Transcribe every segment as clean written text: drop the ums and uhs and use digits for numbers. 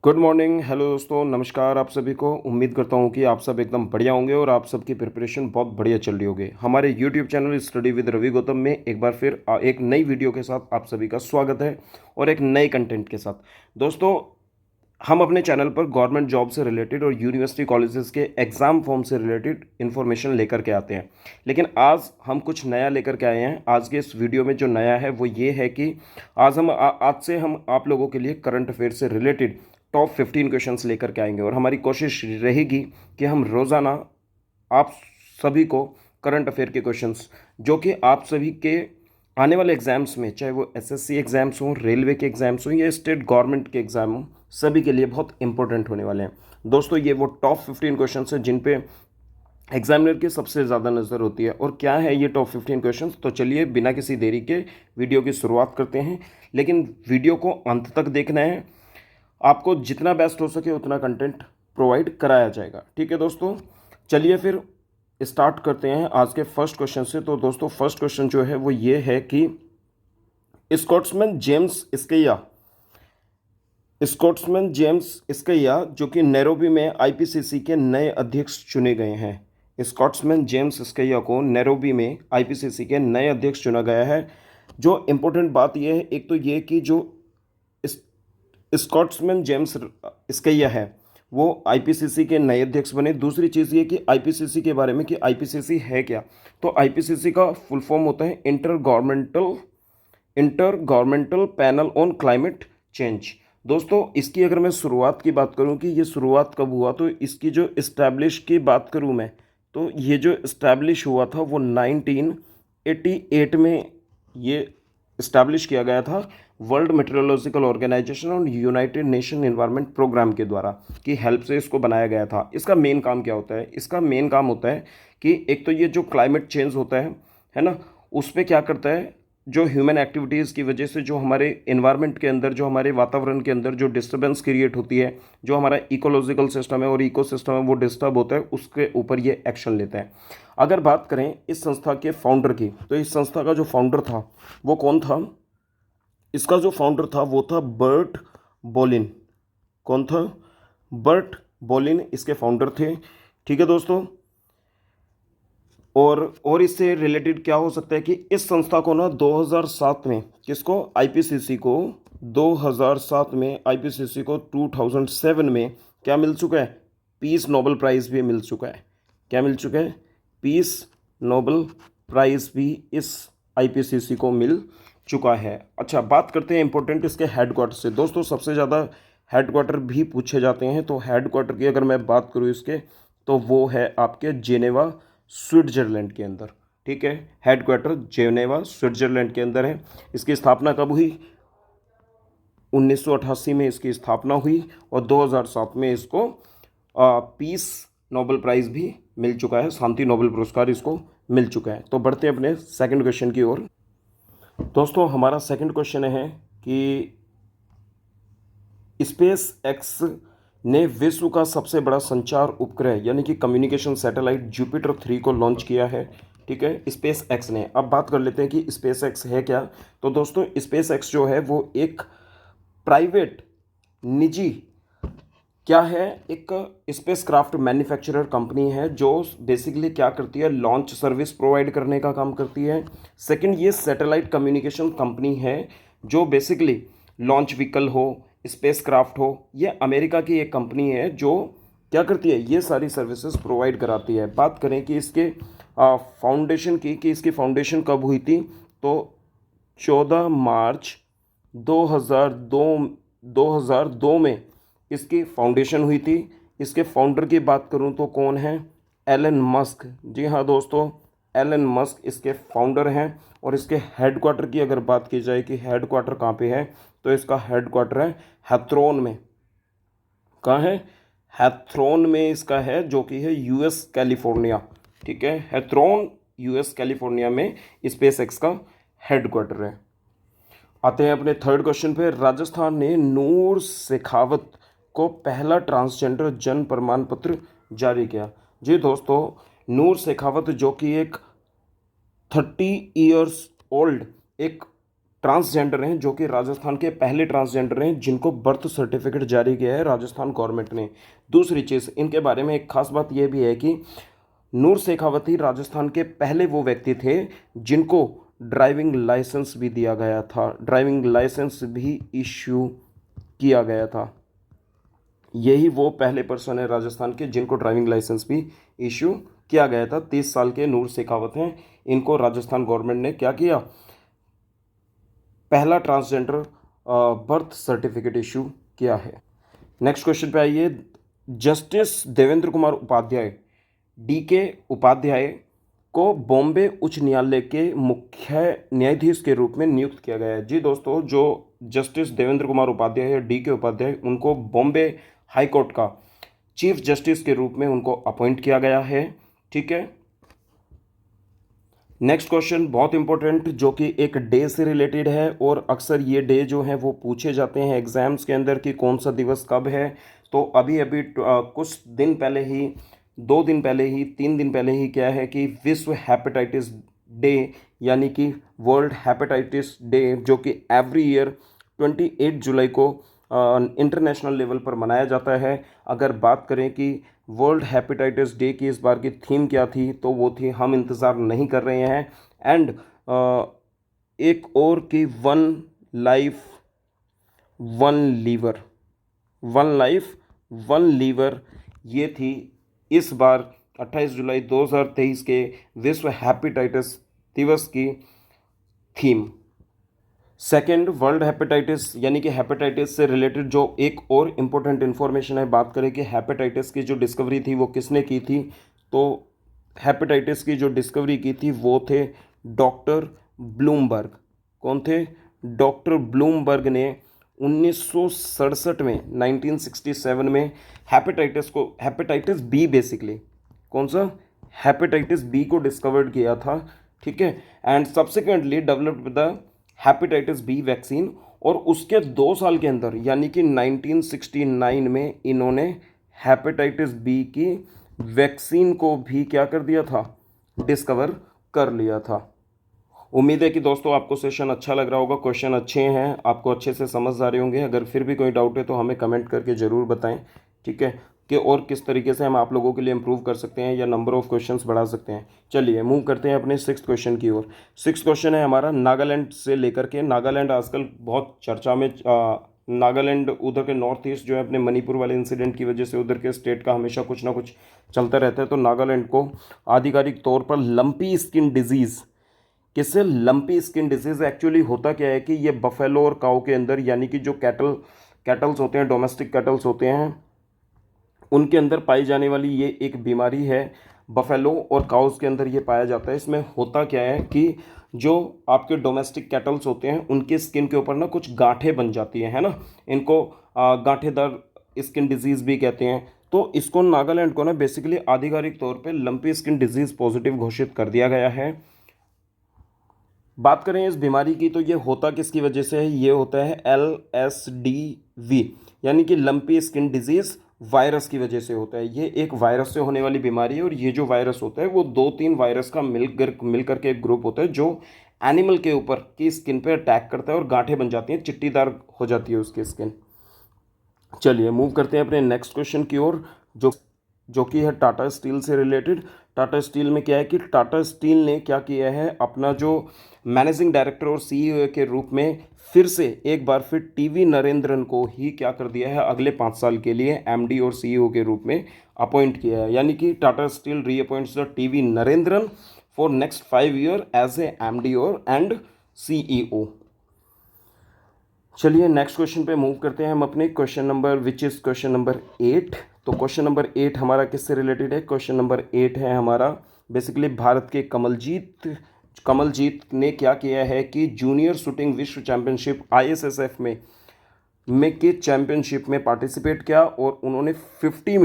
Good morning, hello दोस्तों, नमस्कार आप सभी को। उम्मीद करता हूँ कि आप सब एकदम बढ़िया होंगे और आप सबकी प्रिपरेशन बहुत बढ़िया चल रही होगी। हमारे YouTube channel study with Ravi Gautam में एक बार फिर एक नई वीडियो के साथ आप सभी का स्वागत है और एक नए कंटेंट के साथ। दोस्तों, हम अपने चैनल पर गवर्नमेंट जॉब से रिलेटेड और यूनिवर्सिटी कॉलेजेस के एग्ज़ाम फॉर्म से रिलेटेड इन्फॉर्मेशन लेकर के आते हैं। लेकिन आज हम कुछ नया लेकर के आए हैं। आज के इस वीडियो में जो नया है वो ये है कि आज से हम आप लोगों के लिए करंट अफेयर से रिलेटेड टॉप 15 क्वेश्चंस लेकर के आएंगे और हमारी कोशिश रहेगी कि हम रोज़ाना आप सभी को करंट अफेयर के क्वेश्चंस जो कि आप सभी के आने वाले एग्जाम्स में, चाहे वो एसएससी एग्जाम्स हों, रेलवे के एग्जाम्स हों या स्टेट गवर्नमेंट के एग्जाम हों, सभी के लिए बहुत इंपॉर्टेंट होने वाले हैं। दोस्तों, ये वो टॉप 15 क्वेश्चन हैं जिन पे एग्जामिनर की सबसे ज़्यादा नज़र होती है। और क्या है ये टॉप 15 क्वेश्चंस, तो चलिए बिना किसी देरी के वीडियो की शुरुआत करते हैं। लेकिन वीडियो को अंत तक देखना है, आपको जितना बेस्ट हो सके उतना कंटेंट प्रोवाइड कराया जाएगा। ठीक है दोस्तों, चलिए फिर स्टार्ट करते हैं आज के फर्स्ट क्वेश्चन से। तो दोस्तों, फर्स्ट क्वेश्चन जो है वो ये है कि स्कॉट्समैन जेम्स स्कैया जो कि नैरोबी में आईपीसीसी के नए अध्यक्ष चुने गए हैं। स्कॉट्समैन जेम्स स्कैया को नैरोबी में आईपीसीसी के नए अध्यक्ष चुना गया है। जो इम्पोर्टेंट बात यह है, एक तो ये कि जो स्कॉट्समैन जेम्स स्कैया है वो आईपीसीसी के नए अध्यक्ष बने। दूसरी चीज़ ये कि आईपीसीसी के बारे में कि आईपीसीसी है क्या, तो आईपीसीसी का फुल फॉर्म होता है inter governmental panel on climate change. दोस्तों, इसकी अगर मैं शुरुआत की बात करूं कि ये शुरुआत कब हुआ, तो इसकी जो इस्टेब्लिश की बात करूं मैं, तो ये जो इस्टेब्लिश हुआ था वो 1988 में ये इस्टेब्लिश किया गया था वर्ल्ड मेट्रोलॉजिकल ऑर्गेनाइजेशन और यूनाइटेड नेशन एनवायरनमेंट प्रोग्राम के द्वारा की हेल्प से इसको बनाया गया था। इसका मेन काम क्या होता है? इसका मेन काम होता है कि एक तो ये जो क्लाइमेट चेंज होता है ना, उस पर क्या करता है, जो ह्यूमन एक्टिविटीज़ की वजह से जो हमारे एनवायरनमेंट के अंदर, जो हमारे वातावरण के अंदर जो डिस्टर्बेंस क्रिएट होती है, जो हमारा इकोलॉजिकल सिस्टम है और इकोसिस्टम है वो डिस्टर्ब होता है, उसके ऊपर ये एक्शन लेता है। अगर बात करें इस संस्था के फाउंडर की, तो इस संस्था का जो फाउंडर था वो कौन था? इसका जो फाउंडर था वो था बर्ट बोलिन। कौन था? बर्ट बोलिन इसके फाउंडर थे। ठीक है दोस्तों, और इससे रिलेटेड क्या हो सकता है कि इस संस्था को ना 2007 में, किसको? आईपीसीसी को 2007 में, आईपीसीसी को 2007 में क्या मिल चुका है? पीस नोबेल प्राइज़ भी मिल चुका है। क्या मिल चुका है? पीस नोबेल प्राइज़ भी इस आईपीसीसी को मिल चुका है। अच्छा, बात करते हैं इंपॉर्टेंट इसके हेडक्वार्टर से। दोस्तों, सबसे ज़्यादा हेडक्वार्टर भी पूछे जाते हैं, तो हेडक्वार्टर की अगर मैं बात करूँ इसके, तो वो है आपके जेनेवा, स्विट्जरलैंड के अंदर। ठीक है, हेडक्वार्टर जेनेवा, स्विट्जरलैंड के अंदर है। इसकी स्थापना कब हुई? 1988 में इसकी स्थापना हुई और 2007 में इसको पीस नोबेल प्राइज़ भी मिल चुका है, शांति नोबेल पुरस्कार इसको मिल चुका है। तो बढ़ते हैं अपने सेकंड क्वेश्चन की ओर। दोस्तों, हमारा सेकंड क्वेश्चन है कि स्पेस एक्स ने विश्व का सबसे बड़ा संचार उपग्रह यानी कि कम्युनिकेशन सैटेलाइट जुपिटर 3 को लॉन्च किया है। ठीक है, स्पेस एक्स ने। अब बात कर लेते हैं कि स्पेस एक्स है क्या। तो दोस्तों, स्पेस एक्स जो है वो एक प्राइवेट, निजी, क्या है, एक स्पेस क्राफ्ट मैन्युफैक्चरर कंपनी है जो बेसिकली क्या करती है, लॉन्च सर्विस प्रोवाइड करने का काम करती है। सेकंड, ये सैटेलाइट कम्युनिकेशन कंपनी है जो बेसिकली लॉन्च व्हीकल हो, स्पेस क्राफ्ट हो, ये अमेरिका की एक कंपनी है जो क्या करती है, ये सारी सर्विसेज प्रोवाइड कराती है। बात करें कि इसके फाउंडेशन की, कि इसकी फाउंडेशन कब हुई थी, तो 14 मार्च 2002 में इसकी फाउंडेशन हुई थी। इसके फाउंडर की बात करूं तो कौन है? Elon Musk. जी हाँ दोस्तों, एलन मस्क इसके फाउंडर हैं। और इसके हेडक्वार्टर की अगर बात की जाए कि हेडक्वार्टर कहाँ पे है, तो इसका हेडक्वार्टर है हैथ्रोन में। कहाँ है? हैथ्रोन में इसका है, जो कि है यूएस कैलिफोर्निया। ठीक है, हैथ्रोन यूएस कैलिफोर्निया में स्पेस एक्स का हेडक्वार्टर है। आते हैं अपने थर्ड क्वेश्चन पे। राजस्थान ने नूर शेखावत को पहला ट्रांसजेंडर जन्म प्रमाण पत्र जारी किया। जी दोस्तों, नूर शेखावत जो कि एक 30 ईयर्स ओल्ड एक ट्रांसजेंडर हैं जो कि राजस्थान के पहले ट्रांसजेंडर हैं जिनको बर्थ सर्टिफिकेट जारी किया है राजस्थान गवर्नमेंट ने। दूसरी चीज़ इनके बारे में एक खास बात यह भी है कि नूर शेखावती राजस्थान के पहले वो व्यक्ति थे जिनको ड्राइविंग लाइसेंस भी दिया गया था, ड्राइविंग लाइसेंस भी इश्यू किया गया था। यही वो पहले पर्सन है राजस्थान के जिनको ड्राइविंग लाइसेंस भी इश्यू किया गया था। 30 साल के नूर शेखावत हैं, इनको राजस्थान गवर्नमेंट ने क्या किया, पहला ट्रांसजेंडर बर्थ सर्टिफिकेट इशू किया है। नेक्स्ट क्वेश्चन पे आइए। जस्टिस देवेंद्र कुमार उपाध्याय DK उपाध्याय को बॉम्बे उच्च न्यायालय के मुख्य न्यायाधीश के रूप में नियुक्त किया गया है। जी दोस्तों, जो जस्टिस देवेंद्र कुमार उपाध्याय है DK उपाध्याय, उनको बॉम्बे हाई कोर्ट का चीफ जस्टिस के रूप में उनको अपॉइंट किया गया है। ठीक है। नेक्स्ट क्वेश्चन बहुत इंपॉर्टेंट, जो कि एक डे से रिलेटेड है और अक्सर ये डे जो है वो पूछे जाते हैं एग्जाम्स के अंदर कि कौन सा दिवस कब है। तो अभी अभी कुछ दिन पहले ही, 2 दिन पहले ही, 3 दिन पहले ही क्या है कि विश्व हेपेटाइटिस डे यानी कि वर्ल्ड हेपेटाइटिस डे, जो कि एवरी ईयर 28 जुलाई को इंटरनेशनल लेवल पर मनाया जाता है। अगर बात करें कि वर्ल्ड हेपेटाइटिस डे की इस बार की थीम क्या थी, तो वो थी हम इंतज़ार नहीं कर रहे हैं। एंड एक और कि one life one liver, one life one liver, ये थी इस बार 28 जुलाई 2023 के विश्व हेपेटाइटिस दिवस की थीम। सेकेंड, वर्ल्ड हेपेटाइटिस यानी कि हेपेटाइटिस से रिलेटेड जो एक और इम्पोर्टेंट इन्फॉर्मेशन है, बात करें कि हेपेटाइटिस की जो डिस्कवरी थी वो किसने की थी, तो हेपेटाइटिस की जो डिस्कवरी की थी वो थे डॉक्टर ब्लूमबर्ग। कौन थे? डॉक्टर ब्लूमबर्ग ने 1967 में, 1967 में हेपेटाइटिस बी, बेसिकली कौन सा, हेपेटाइटिस बी को डिस्कवर्ड किया था। ठीक है। And subsequently developed the hepatitis B vaccine, और उसके 2 साल के अंदर यानी कि 1969 में इन्होंने हेपेटाइटिस बी की वैक्सीन को भी क्या कर दिया था, डिस्कवर कर लिया था। उम्मीद है कि दोस्तों आपको सेशन अच्छा लग रहा होगा, क्वेश्चन अच्छे हैं, आपको अच्छे से समझ आ रहे होंगे। अगर फिर भी कोई डाउट है तो हमें कमेंट करके ज़रूर बताएं। ठीक है, कि और किस तरीके से हम आप लोगों के लिए इम्प्रूव कर सकते हैं या नंबर ऑफ़ क्वेश्चंस बढ़ा सकते हैं। चलिए मूव करते हैं अपने 6th क्वेश्चन की ओर। 6th क्वेश्चन है हमारा नागालैंड से लेकर के। नागालैंड आजकल बहुत चर्चा में, नागालैंड उधर के नॉर्थ ईस्ट जो है, अपने मणिपुर वाले इंसिडेंट की वजह से उधर के स्टेट का हमेशा कुछ ना कुछ चलता रहता है। तो नागालैंड को आधिकारिक तौर पर लंपी स्किन डिजीज़, किससे, लंपी स्किन डिजीज़। एक्चुअली होता क्या है कि ये बफेलो और काऊ के अंदर, यानी कि जो कैटल्स होते हैं, डोमेस्टिक कैटल्स होते हैं, उनके अंदर पाई जाने वाली ये एक बीमारी है। बफेलो और काउस के अंदर ये पाया जाता है। इसमें होता क्या है कि जो आपके डोमेस्टिक कैटल्स होते हैं उनके स्किन के ऊपर ना कुछ गांठें बन जाती हैं, है ना, इनको गांठेदार स्किन डिजीज़ भी कहते हैं। तो इसको नागालैंड को ना बेसिकली आधिकारिक तौर पे लंपी स्किन डिजीज़ पॉजिटिव घोषित कर दिया गया है। बात करें इस बीमारी की तो ये होता किसकी वजह से है, ये होता है LSDV यानी कि लंपी स्किन डिजीज़ वायरस की वजह से होता है। ये एक वायरस से होने वाली बीमारी है, और ये जो वायरस होता है वो 2-3 वायरस का मिलकर के एक ग्रुप होता है जो एनिमल के ऊपर की स्किन पे अटैक करता है और गांठें बन जाती हैं, चिट्टीदार हो जाती है उसकी स्किन। चलिए मूव करते हैं अपने नेक्स्ट क्वेश्चन की ओर, जो कि है टाटा स्टील से रिलेटेड। टाटा स्टील में क्या है कि टाटा स्टील ने क्या किया है, अपना जो मैनेजिंग डायरेक्टर और CEO के रूप में फिर से एक बार फिर TV नरेंद्रन को ही क्या कर दिया है, अगले 5 साल के लिए MD और CEO के रूप में अपॉइंट किया है। यानी कि Tata Steel reappoints the TV Narendran for next 5 year as a MD और एंड CEO। चलिए नेक्स्ट क्वेश्चन पे मूव करते हैं हम अपने question number, which is question number 8। तो क्वेश्चन नंबर 8 हमारा किससे रिलेटेड है? क्वेश्चन नंबर 8 है हमारा बेसिकली भारत के कमलजीत ने क्या किया है कि जूनियर शूटिंग विश्व चैंपियनशिप ISSF में के चैंपियनशिप में पार्टिसिपेट किया, और उन्होंने 50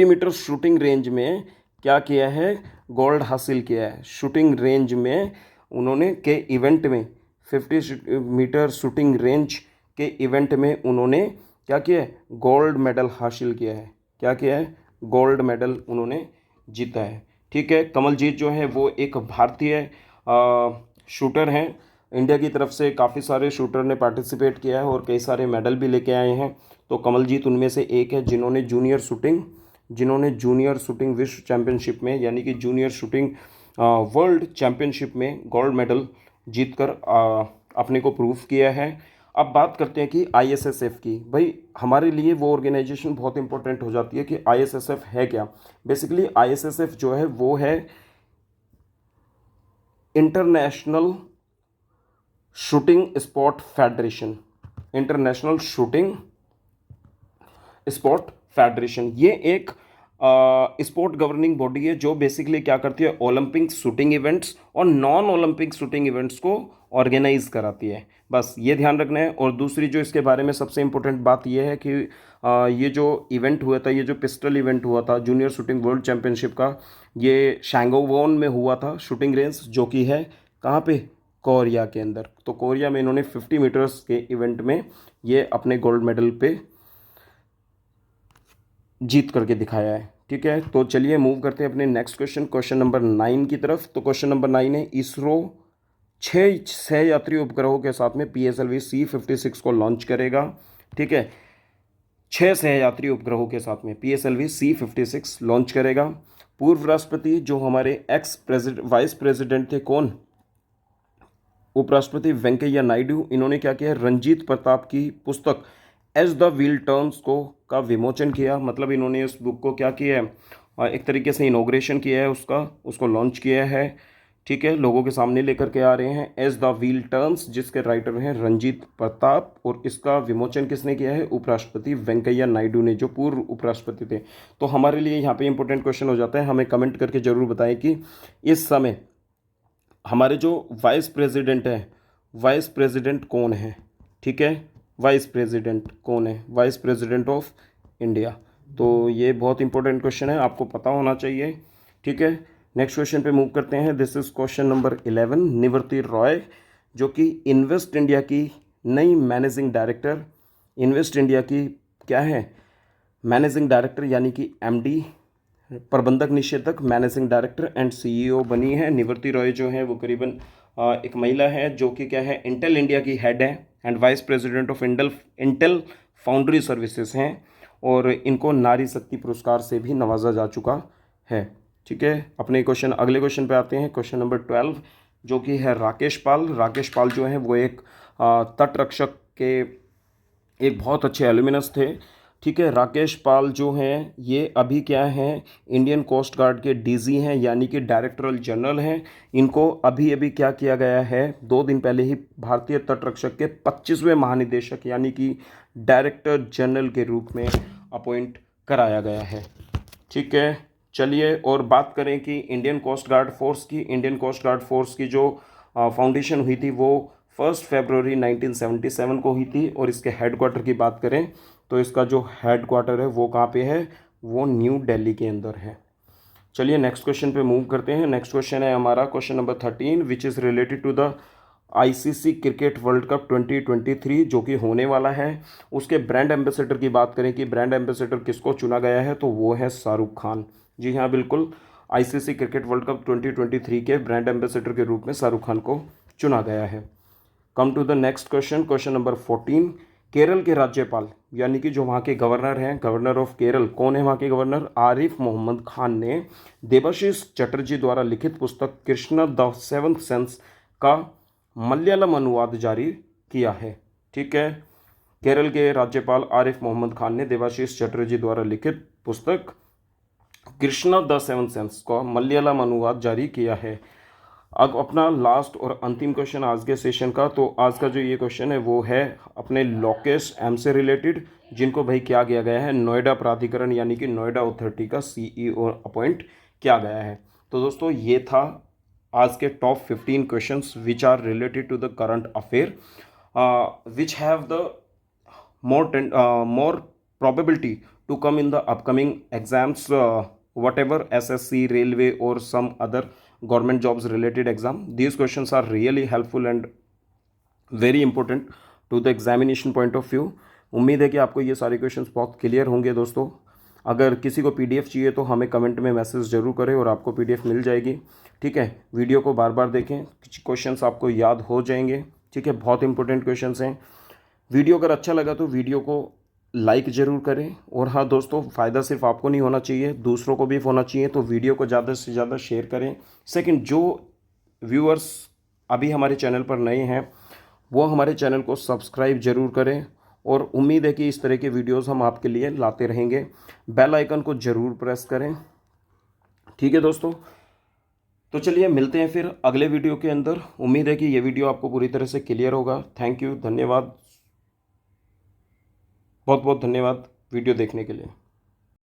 मीटर शूटिंग रेंज में क्या किया है, गोल्ड हासिल किया है। शूटिंग रेंज में उन्होंने के इवेंट में 50 मीटर शूटिंग रेंज के इवेंट में उन्होंने क्या किया है, गोल्ड मेडल हासिल किया है। क्या किया है? गोल्ड मेडल उन्होंने जीता है। ठीक है, कमलजीत जो है वो एक भारतीय शूटर हैं। इंडिया की तरफ से काफ़ी सारे शूटर ने पार्टिसिपेट किया है और कई सारे मेडल भी लेके आए हैं। तो कमलजीत उनमें से एक है जिन्होंने जूनियर शूटिंग विश्व चैंपियनशिप में यानी कि जूनियर शूटिंग वर्ल्ड चैंपियनशिप में गोल्ड मेडल जीतकर अपने को प्रूव किया है। अब बात करते हैं कि आईएसएसएफ की। भाई हमारे लिए वो ऑर्गेनाइजेशन बहुत इंपॉर्टेंट हो जाती है कि आईएसएसएफ है क्या। बेसिकली आईएसएसएफ जो है वो है international shooting sport federation. International shooting sport federation ये एक स्पोर्ट गवर्निंग बॉडी है जो बेसिकली क्या करती है, ओलंपिक शूटिंग इवेंट्स और नॉन ओलंपिक शूटिंग इवेंट्स को ऑर्गेनाइज कराती है। बस ये ध्यान रखना है। और दूसरी जो इसके बारे में सबसे इम्पोर्टेंट बात ये है कि ये जो इवेंट हुआ था, ये जो पिस्टल इवेंट हुआ था जूनियर शूटिंग वर्ल्ड चैंपियनशिप का, ये शैंगोवोन में हुआ था शूटिंग रेंज, जो कि है कहाँ पे, कोरिया के अंदर। तो कोरिया में इन्होंने 50 मीटर्स के इवेंट में ये अपने गोल्ड मेडल पे जीत करके दिखाया है। ठीक है, तो चलिए मूव करते हैं अपने नेक्स्ट क्वेश्चन नंबर 9 की तरफ। तो क्वेश्चन नंबर 9 है, इसरो 6 यात्री उपग्रहों के साथ में PSLV C56 को लॉन्च करेगा। ठीक है, 6 यात्री उपग्रहों के साथ में PSLV C56 लॉन्च करेगा। पूर्व राष्ट्रपति जो हमारे वाइस प्रेसिडेंट थे, कौन, उपराष्ट्रपति वेंकैया नायडू, इन्होंने क्या किया, रंजीत प्रताप की पुस्तक एज द व्हील टर्न्स को का विमोचन किया। मतलब इन्होंने उस बुक को क्या किया है, एक तरीके से इनॉग्रेशन किया है उसको लॉन्च किया है। ठीक है, लोगों के सामने लेकर के आ रहे हैं एज द व्हील टर्न्स, जिसके राइटर हैं रंजीत प्रताप, और इसका विमोचन किसने किया है, उपराष्ट्रपति वेंकैया नायडू ने, जो पूर्व उपराष्ट्रपति थे। तो हमारे लिए यहाँ पे इंपॉर्टेंट क्वेश्चन हो जाता है, हमें कमेंट करके जरूर बताएं कि इस समय हमारे जो वाइस प्रेसिडेंट है, वाइस प्रेसिडेंट कौन है। ठीक है, वाइस प्रेसिडेंट कौन है, वाइस प्रेसिडेंट ऑफ इंडिया। तो ये बहुत इंपॉर्टेंट क्वेश्चन है, आपको पता होना चाहिए। ठीक है, नेक्स्ट क्वेश्चन पे मूव करते हैं। This is question number 11। निवृत्ति रॉय जो कि इन्वेस्ट इंडिया की नई मैनेजिंग डायरेक्टर, इन्वेस्ट इंडिया की क्या है, मैनेजिंग डायरेक्टर यानी कि MD, प्रबंधक निषेधक, मैनेजिंग डायरेक्टर एंड CEO बनी है। निवृत्ति रॉय जो है वो करीबन एक महिला है जो कि क्या है, इंटेल इंडिया की हेड है and vice president of Intel foundry services हैं, और इनको नारी शक्ति पुरस्कार से भी नवाजा जा चुका है। ठीक है, अपने अगले क्वेश्चन पे आते हैं। क्वेश्चन नंबर 12 जो कि है राकेश पाल। राकेश पाल जो है वो एक तटरक्षक के एक बहुत अच्छे एल्यूमिनस थे। ठीक है, राकेश पाल जो हैं ये अभी क्या हैं, इंडियन कोस्ट गार्ड के DG हैं, यानी कि डायरेक्टरल जनरल हैं। इनको अभी अभी क्या किया गया है, 2 दिन पहले ही भारतीय तटरक्षक के 25वें महानिदेशक यानी कि डायरेक्टर जनरल के रूप में अपॉइंट कराया गया है। ठीक है, चलिए और बात करें कि इंडियन कोस्ट गार्ड फोर्स की जो फाउंडेशन हुई थी वो 1 फरवरी 1977 को हुई थी। और इसके हेडक्वार्टर की बात करें तो इसका जो हेडक्वार्टर है वो कहाँ पे है, वो न्यू दिल्ली के अंदर है। चलिए नेक्स्ट क्वेश्चन पे मूव करते हैं। नेक्स्ट क्वेश्चन है हमारा question number 13 which is related to the ICC cricket World Cup 2023 जो कि होने वाला है। उसके ब्रांड एम्बेसडर की बात करें कि ब्रांड एम्बेसडर किसको चुना गया है, तो वो है शाहरुख खान। जी हाँ, बिल्कुल, ICC क्रिकेट वर्ल्ड कप 2023 के ब्रांड एम्बेसडर के रूप में शाहरुख खान को चुना गया है। Come to the next question number 14। Kerala के राज्यपाल यानी कि जो वहाँ के गवर्नर हैं, गवर्नर ऑफ केरल, कौन है वहाँ के गवर्नर, आरिफ मोहम्मद खान ने देबाशीष चटर्जी द्वारा लिखित पुस्तक कृष्णा द सेवंथ सेंस का मलयालम अनुवाद जारी किया है। ठीक है, केरल के राज्यपाल आरिफ मोहम्मद खान ने देबाशीष चटर्जी द्वारा लिखित पुस्तक कृष्णा द सेवंथ सेंस का मलयालम अनुवाद जारी किया है। अब अपना लास्ट और अंतिम क्वेश्चन आज के सेशन का, तो आज का जो ये क्वेश्चन है वो है अपने लोकेश एम से रिलेटेड, जिनको भाई क्या किया गया है, नोएडा प्राधिकरण यानी कि नोएडा अथॉरिटी का CEO अपॉइंट किया गया है। तो दोस्तों ये था आज के top 15 questions which are related to the current affair which have the more probability to come in the upcoming exams, whatever SSC, railway or some other government jobs related exam. These questions are really helpful and very important to the examination point of view. उम्मीद है कि आपको ये सारे questions बहुत clear होंगे दोस्तों। अगर किसी को पीडीएफ चाहिए तो हमें कमेंट में मैसेज ज़रूर करें और आपको पीडीएफ मिल जाएगी। ठीक है, वीडियो को बार बार देखें, कुछ क्वेश्चंस आपको याद हो जाएंगे। ठीक है, बहुत इंपॉर्टेंट क्वेश्चंस हैं। वीडियो अगर अच्छा लगा तो वीडियो को लाइक ज़रूर करें। और हाँ दोस्तों, फ़ायदा सिर्फ आपको नहीं होना चाहिए, दूसरों को भी होना चाहिए, तो वीडियो को ज़्यादा से ज़्यादा शेयर करें। सेकंड, जो व्यूअर्स अभी हमारे चैनल पर नए हैं वो हमारे चैनल को सब्सक्राइब जरूर करें और उम्मीद है कि इस तरह के वीडियोस हम आपके लिए लाते रहेंगे। बेल आइकन को ज़रूर प्रेस करें। ठीक है दोस्तों, तो चलिए मिलते हैं फिर अगले वीडियो के अंदर। उम्मीद है कि ये वीडियो आपको पूरी तरह से क्लियर होगा। थैंक यू, धन्यवाद, बहुत बहुत धन्यवाद वीडियो देखने के लिए।